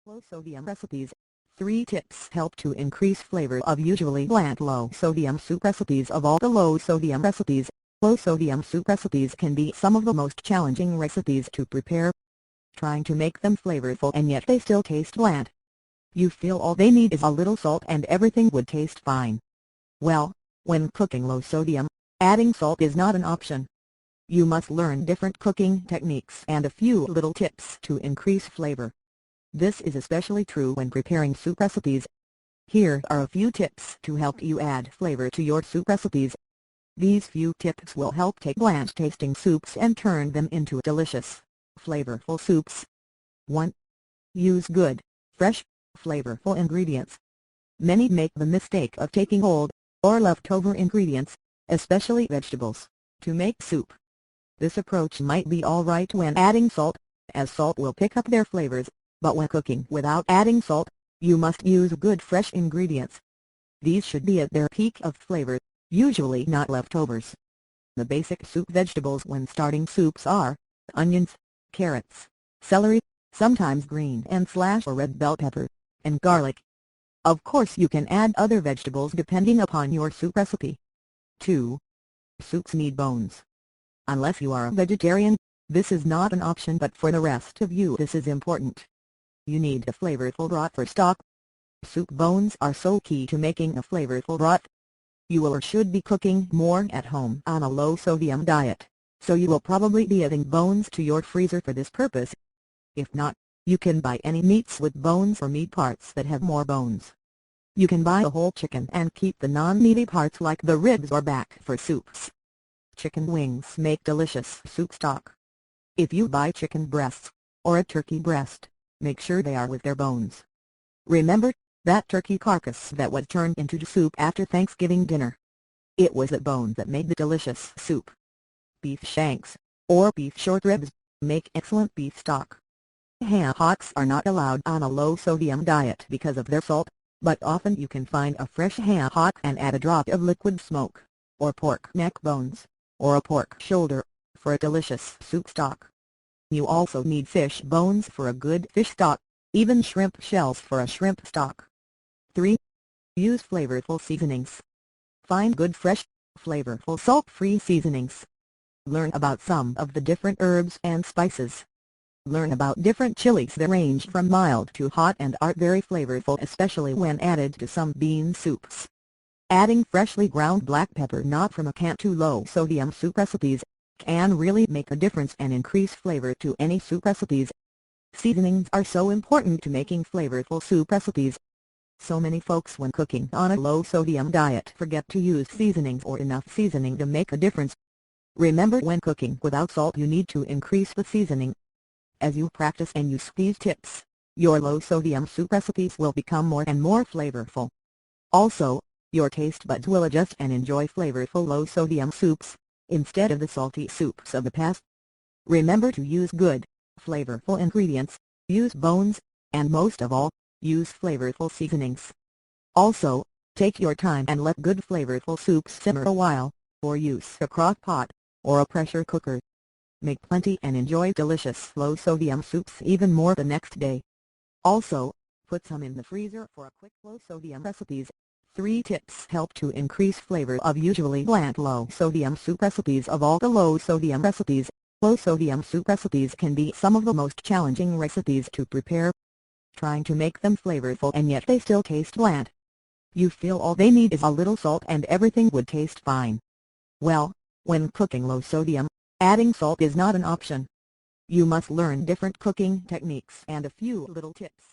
Low-sodium recipes. 3 tips help to increase flavor of usually bland low-sodium soup recipes. Of all the low-sodium recipes, low-sodium soup recipes can be some of the most challenging recipes to prepare. Trying to make them flavorful and yet they still taste bland. You feel all they need is a little salt and everything would taste fine. Well, when cooking low-sodium, adding salt is not an option. You must learn different cooking techniques and a few little tips to increase flavor. This is especially true when preparing soup recipes. Here are a few tips to help you add flavor to your soup recipes. These few tips will help take bland tasting soups and turn them into delicious, flavorful soups. 1. Use good, fresh, flavorful ingredients. Many make the mistake of taking old, or leftover ingredients, especially vegetables, to make soup. This approach might be alright when adding salt, as salt will pick up their flavors. But when cooking without adding salt, you must use good fresh ingredients. These should be at their peak of flavor, usually not leftovers. The basic soup vegetables when starting soups are onions, carrots, celery, sometimes green and / or red bell pepper, and garlic. Of course you can add other vegetables depending upon your soup recipe. 2. Soups need bones. Unless you are a vegetarian, this is not an option, but for the rest of you this is important. You need a flavorful broth or stock. Soup bones are so key to making a flavorful broth. You will or should be cooking more at home on a low-sodium diet, so you will probably be adding bones to your freezer for this purpose. If not, you can buy any meats with bones or meat parts that have more bones. You can buy a whole chicken and keep the non-meaty parts like the ribs or back for soups. Chicken wings make delicious soup stock. If you buy chicken breasts, or a turkey breast, make sure they are with their bones. Remember, that turkey carcass that was turned into soup after Thanksgiving dinner. It was that bone that made the delicious soup. Beef shanks, or beef short ribs, make excellent beef stock. Ham hocks are not allowed on a low-sodium diet because of their salt, but often you can find a fresh ham hock and add a drop of liquid smoke, or pork neck bones, or a pork shoulder, for a delicious soup stock. You also need fish bones for a good fish stock, even shrimp shells for a shrimp stock. 3. Use flavorful seasonings. Find good fresh, flavorful salt-free seasonings. Learn about some of the different herbs and spices. Learn about different chilies that range from mild to hot and are very flavorful, especially when added to some bean soups. Adding freshly ground black pepper not from a can to low-sodium soup recipes can really make a difference and increase flavor to any soup recipes. Seasonings are so important to making flavorful soup recipes. So many folks when cooking on a low-sodium diet forget to use seasonings or enough seasoning to make a difference. Remember, when cooking without salt you need to increase the seasoning. As you practice and use these tips, your low-sodium soup recipes will become more and more flavorful. Also, your taste buds will adjust and enjoy flavorful low-sodium soups, instead of the salty soups of the past. Remember to use good, flavorful ingredients, use bones, and most of all, use flavorful seasonings. Also, take your time and let good flavorful soups simmer a while, or use a crock pot, or a pressure cooker. Make plenty and enjoy delicious low-sodium soups even more the next day. Also, put some in the freezer for a quick low-sodium recipes. 3 tips help to increase flavor of usually bland low-sodium soup recipes. Of all the low-sodium recipes, low-sodium soup recipes can be some of the most challenging recipes to prepare. Trying to make them flavorful and yet they still taste bland. You feel all they need is a little salt and everything would taste fine. Well, when cooking low-sodium, adding salt is not an option. You must learn different cooking techniques and a few little tips